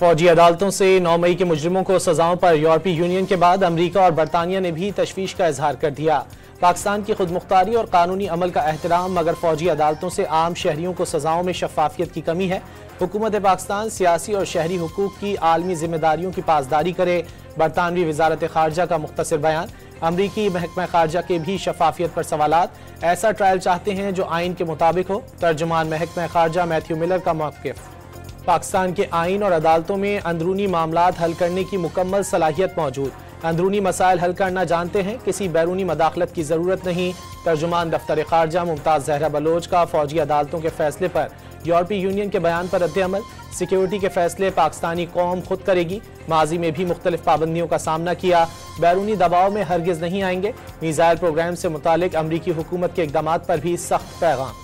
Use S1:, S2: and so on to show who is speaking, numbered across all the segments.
S1: फौजी अदालतों से 9 मई के मुजरिमों को सजाओं पर यूरोपीय यूनियन के बाद अमरीका और बरतानिया ने भी तशवीश का इजहार कर दिया। पाकिस्तान की खुद मुख्तारी और कानूनी अमल का एहतराम, मगर फौजी अदालतों से आम शहरियों को सजाओं में शफाफियत की कमी है। हुकूमत पाकिस्तान सियासी और शहरी हुकूक की आलमी जिम्मेदारियों की पासदारी करे। बरतानवी वजारत खारजा का मुख्तसर बयान। अमरीकी महकमा खारजा के भी शफाफियत पर सवालात। ऐसा ट्रायल चाहते हैं जो आइन के मुताबिक हो। तर्जुमान महकमा खारजा मैथ्यू मिलर का मौक़िफ़। पाकिस्तान के आइन और अदालतों में अंदरूनी मामलात हल करने की मुकम्मल सलाहियत मौजूद। अंदरूनी मसाइल हल करना जानते हैं, किसी बैरूनी मदाखलत की ज़रूरत नहीं। तर्जुमान दफ्तर खारजा मुमताज़ जहरा बलोच का फौजी अदालतों के फैसले पर यूरोपीय यूनियन के बयान पर रद्द-ए-अमल। सिक्योरिटी के फैसले पाकिस्तानी कौम खुद करेगी। माजी में भी मुख्तलिफ पाबंदियों का सामना किया, बैरूनी दबाव में हरगिज़ नहीं आएंगे। मीज़ाइल प्रोग्राम से मुतालिक अमरीकी हुकूमत के इक़दामात पर भी सख्त पैगाम।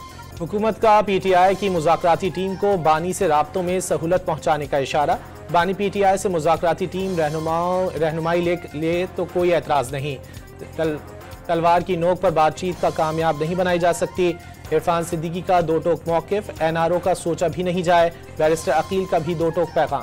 S1: हुकूमत का PTI की मुज़ाकराती टीम को बानी से राब्तों में सहूलत पहुँचाने का इशारा। बानी PTI से मुज़ाकराती टीम रहनुमाई ले तो कोई एतराज़ नहीं। तलवार की नोक पर बातचीत का कामयाब नहीं बनाई जा सकती। इरफान सिद्दीकी का दो टोक मौक़िफ़। NRO का सोचा भी नहीं जाए। बैरिस्टर अकील का भी दो टोक पैगाम।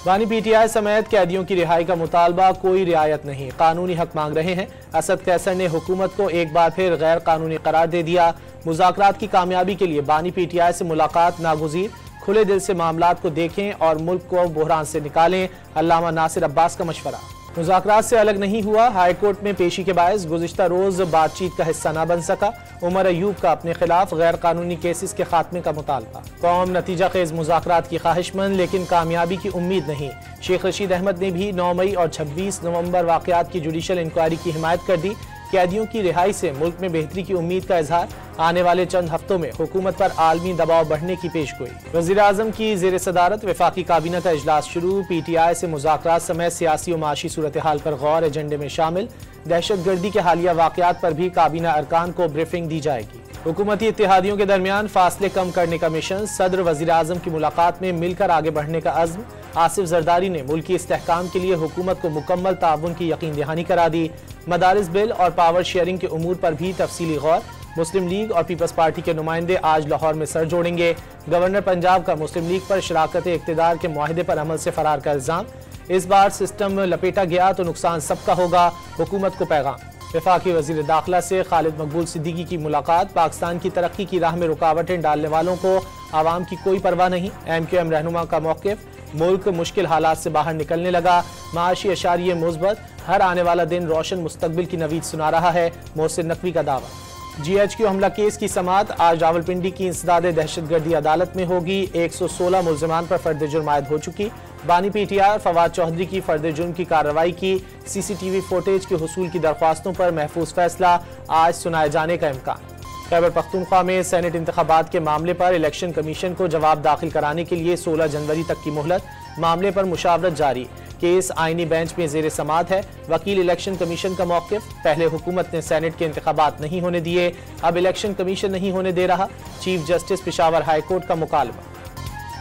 S1: बानी PTI समेत कैदियों की रिहाई का मुतालबा, कोई रियायत नहीं, कानूनी हक मांग रहे हैं। असद कैसर ने हुकूमत को एक बार फिर गैर कानूनी करार दे दिया। मुज़ाकरात की कामयाबी के लिए बानी PTI से मुलाकात नागुज़ीर। खुले दिल से मामलात को देखें और मुल्क को बहरान से निकालें। अल्लामा नासिर अब्बास का मशवरा। मुज़ाकरात से अलग नहीं हुआ, हाई कोर्ट में पेशी के बायस गुज़िश्ता रोज़ बातचीत का हिस्सा न बन सका। उमर अयूब का अपने खिलाफ गैर कानूनी केसेस के खात्मे का मुतालबा। कौम नतीजा खेज मुज़ाकरात की ख्वाहिशमंद, लेकिन कामयाबी की उम्मीद नहीं। शेख रशीद अहमद ने भी 9 मई और 26 नवंबर वाक़यात की जुडिशल इंक्वायरी की हिमायत कर दी। कैदियों की रिहाई से मुल्क में बेहतरी की उम्मीद का इजहार। आने वाले चंद हफ्तों में हुकूमत पर आलमी दबाव बढ़ने की पेशगोई। वज़ीर आज़म की ज़ेर सदारत वफाकी काबीना का इजलास शुरू। PTI से मुज़ाकरात समेत सियासी और माशी सूरत हाल पर गौर एजेंडे में शामिल। दहशत गर्दी के हालिया वाक़यात पर भी काबीना अरकान को ब्रीफिंग दी जाएगी। हुकूमती इत्तेहादियों के दरमियान फासले कम करने का मिशन। सदर वज़ीर आज़म की मुलाकात में मिलकर आगे बढ़ने का अज़्म। आसिफ जरदारी ने मुल्की इस्तेहकाम के लिए हुकूमत को मुकम्मल ताउन की यकीन दहानी करा दी। मदारिस बिल और पावर शेयरिंग के उमूर पर भी तफसीली गौर। मुस्लिम लीग और पीपल्स पार्टी के नुमाइंदे आज लाहौर में सर जोड़ेंगे। गवर्नर पंजाब का मुस्लिम लीग पर शराकत इक़्तिदार के मुआहदे पर अमल से फरार का इल्ज़ाम। इस बार सिस्टम लपेटा गया तो नुकसान सबका होगा, हुकूमत को पैगाम। वफाकी वज़ीर दाखिला से खालिद मकबूल सिद्दीकी की मुलाकात। पाकिस्तान की तरक्की की राह में रुकावटें डालने वालों को आवाम की कोई परवाह नहीं। MQM रहनुमा का मौक़िफ़। मुल्क मुश्किल हालात से बाहर निकलने लगा, माशी अशारिये मुस्बत। हर आने वाला दिन रोशन मुस्तकबिल की नवीद सुना रहा है, मोहसिन नकवी का दावा। GHQ हमला केस की समाअत आज रावलपिंडी की इंसदाद दहशतगर्दी अदालत में होगी। 116 मुल्ज़िमान पर फर्द जुर्म आयद हो चुकी। बानी PTI और फवाद चौधरी की फर्द जुर्म की कार्रवाई की। CCTV फुटेज के हुसूल की दरख्वास्तों पर महफूज फैसला आज सुनाए जाने का इम्कान। खैबर पख्तूनख्वा में सेनेट इंतखाबात के मामले पर इलेक्शन कमीशन को जवाब दाखिल कराने के लिए 16 जनवरी तक की मोहलत। मामले पर मुशावरत जारी। केस आईनी बेंच में ज़ेर समाअत है। वकील इलेक्शन कमीशन का मौक़िफ़। पहले हुकूमत ने सेनेट के इंतखाबात नहीं होने दिए, अब इलेक्शन कमीशन नहीं होने दे रहा। Chief justice Peshawar high court का मुकालमा।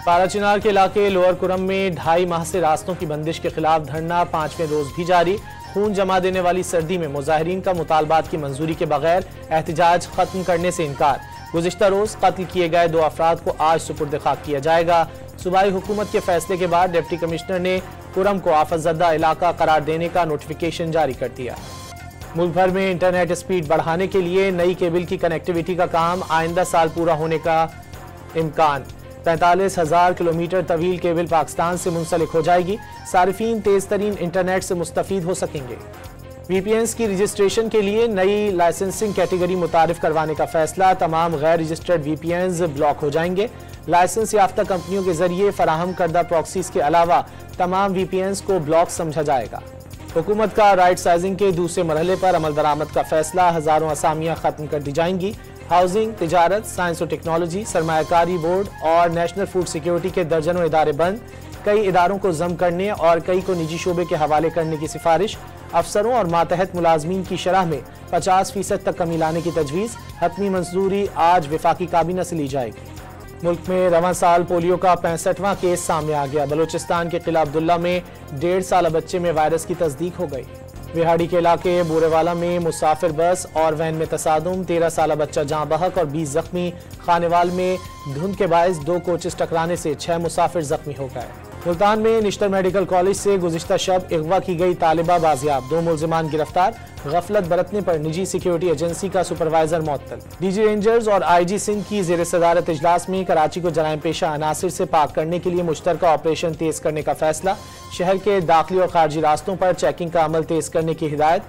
S1: पाराचिनार के इलाके लोअर कुरम में 2.5 माह से रास्तों की बंदिश के खिलाफ धरना 5वें रोज भी जारी। खून जमा देने वाली सर्दी में मुजाहिरीन का मुतालबात की मंजूरी के बगैर एहतजाज खत्म करने से इनकार। गुज़िश्ता रोज कत्ल किए गए 2 अफराद को आज सुपुर्द खाक किया जाएगा। सूबाई हुकूमत के फैसले के बाद डिप्टी कमिश्नर ने कुरम को आफतज़दा इलाका करार देने का नोटिफिकेशन जारी कर दिया। मुल्क भर में इंटरनेट स्पीड बढ़ाने के लिए नई केबल की कनेक्टिविटी का काम आइंदा साल पूरा होने का इम्कान। 45,000 किलोमीटर तवील केबल पाकिस्तान से मुंसलिक हो जाएगी। सारिफीन तेज तरीन इंटरनेट से मुस्तफीद हो सकेंगे। VPNs की रजिस्ट्रेशन के लिए नई लाइसेंसिंग कैटेगरी मुतारिफ करवाने का फैसला। तमाम गैर रजिस्टर्ड VPNs ब्लॉक हो जाएंगे। लाइसेंस याफ्ता कंपनियों के जरिए फराहम करदा प्रॉक्सीज के अलावा तमाम VPNs को ब्लॉक समझा जाएगा। हुकूमत का राइट साइजिंग के दूसरे मरहले पर अमल दरामद का फैसला। हजारों असामियां खत्म कर दी जाएंगी। हाउसिंग, तिजारत, साइंस और टेक्नोलॉजी, सरमायाकारी बोर्ड और नेशनल फूड सिक्योरिटी के दर्जनों इदारे बंद। कई इदारों को जम करने और कई को निजी शोबे के हवाले करने की सिफारिश। अफसरों और मातहत मुलाजमीन की शरह में 50% तक कमी लाने की तजवीज़। हतमी मंजूरी आज वफाकी काबीना से ली जाएगी। मुल्क में रवां साल पोलियो का 65वां केस सामने आ गया। बलोचिस्तान के किला अब्दुल्ला में 1.5 साल बच्चे में वायरस की तस्दीक हो गई। बिहाड़ी के इलाके बोरेवाला में मुसाफिर बस और वैन में तसादुम, 13 साल बच्चा जाँ बहक और 20 जख्मी। खानेवाल में धुंध के बायस 2 कोचेस टकराने से 6 मुसाफिर जख्मी हो गए। मुल्तान में निश्तर मेडिकल कॉलेज से गुज़िश्ता शब अगवा की गई तालिबा बाजियाब, 2 मुल्जिमान गिरफ्तार। गफलत बरतने पर निजी सिक्योरिटी एजेंसी का सुपरवाइजर मुअत्तल। डीजी रेंजर्स और आईजी सिंध की ज़ेर सदारत इजलास में कराची को जराइम पेशा अनासिर से पाक करने के लिए मुश्तरका ऑपरेशन तेज करने का फैसला। शहर के दाखिली और खारजी रास्तों पर चेकिंग का अमल तेज करने की हिदायत।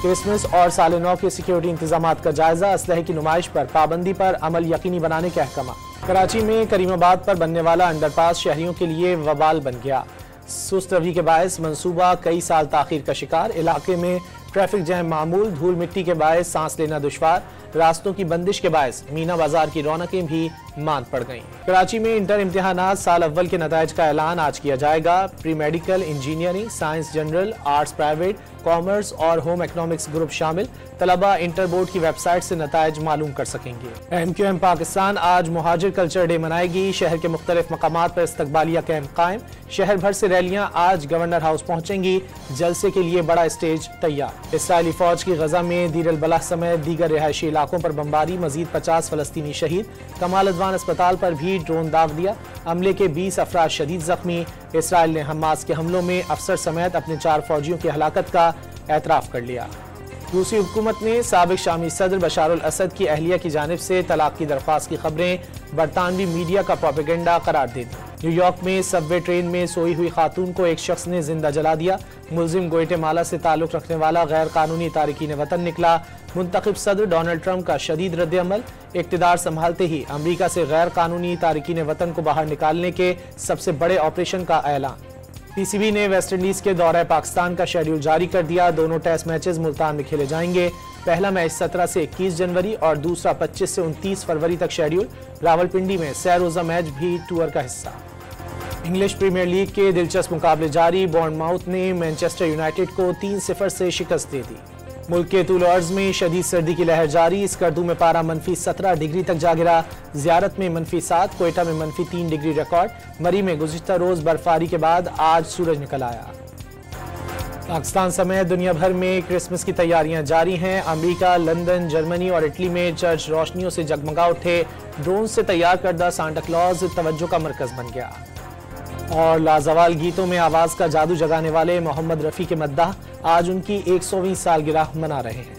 S1: क्रिसमस और साल नौ के सिक्योरिटी इंतजामात का जायजा। असलहे की नुमाइश पर पाबंदी पर अमल यकीनी बनाने के अहकाम। कराची में करीमाबाद पर बनने वाला अंडरपास शहरियों के लिए वबाल बन गया। सुस्त रवि के बायस मंसूबा कई साल ताखीर का शिकार। इलाके में ट्रैफिक जैम मामूल, धूल मिट्टी के बायस सांस लेना दुश्वार। रास्तों की बंदिश के बायस मीना बाजार की रौनकें भी मांद पड़ गईं। कराची में इंटर इम्तिहानात साल अव्वल के नताइज का ऐलान आज किया जाएगा। Pre medical, engineering, science general, arts private, commerce और होम इकोनॉमिक्स ग्रुप शामिल। तलबा इंटर बोर्ड की वेबसाइट से नताइज मालूम कर सकेंगे। MQM पाकिस्तान आज मुहाजिर कल्चर डे मनाएगी। शहर के मुख्तलिफ मकामात पर इस्तकबालिया कैंप कायम। शहर भर से रैलियां आज गवर्नर हाउस पहुंचेंगी। जलसे के लिए बड़ा स्टेज तैयार। इसराइली फौज की गजा में दीर अल बलाह समेत दीगर रिहायशी इलाकों पर बमबारी, मजीद 50 फलस्तीनी शहीद। कमाल अदवान अस्पताल पर भी ड्रोन दाग दिया। हमले के 20 अफराद शदीद जख्मी। इसराइल ने हमास के हमलों में अफसर समेत अपने 4 फौजियों की हलाकत का एतराफ कर लिया। रूसी हुकूमत ने साबिक शामी सदर बशार अल असद की अहलिया की जानिब से तलाक की दरख्वास्त की खबरें बरतानवी मीडिया का प्रोपेगेंडा करार दे दी। न्यूयॉर्क में सबवे ट्रेन में सोई हुई खातून को एक शख्स ने जिंदा जला दिया। मुलजिम ग्वाटेमाला से ताल्लुक रखने वाला गैर कानूनी तारिकीन वतन निकला। मुंतखब सदर डोनाल्ड ट्रंप का शदीद रद्द-ए-अमल। इक़्तिदार संभालते ही अमरीका से गैर कानूनी तारिकीन वतन को बाहर निकालने के सबसे बड़े ऑपरेशन का ऐलान। PCB ने वेस्ट इंडीज के दौरे पाकिस्तान का शेड्यूल जारी कर दिया। दोनों टेस्ट मैचेस मुल्तान में खेले जाएंगे। पहला मैच 17 से 21 जनवरी और दूसरा 25 से 29 फरवरी तक शेड्यूल। रावलपिंडी में सह रोजा मैच भी टूर का हिस्सा। इंग्लिश प्रीमियर लीग के दिलचस्प मुकाबले जारी। बॉर्नमाउथ ने मैनचेस्टर यूनाइटेड को 3-0 से शिकस्त दे दी। मुल्क के तूल अर्ज में शदीद सर्दी की लहर जारी। स्कर्दू में पारा -17 डिग्री तक जा गिरा। ज़ियारत में -7, कोयटा में -3 डिग्री रिकॉर्ड। मरी में गुज़िश्ता रोज बर्फबारी के बाद आज सूरज निकल आया। पाकिस्तान समेत दुनिया भर में क्रिसमस की तैयारियां जारी हैं। अमेरिका, लंदन, जर्मनी और इटली में चर्च रोशनियों से जगमगा उठे। ड्रोन से तैयार करदा सांता क्लॉज तवज्जो का मरकज बन गया। और लाजवाल गीतों में आवाज का जादू जगाने वाले मोहम्मद रफ़ी के मद्दाह आज उनकी 100वीं सालगिरह मना रहे हैं।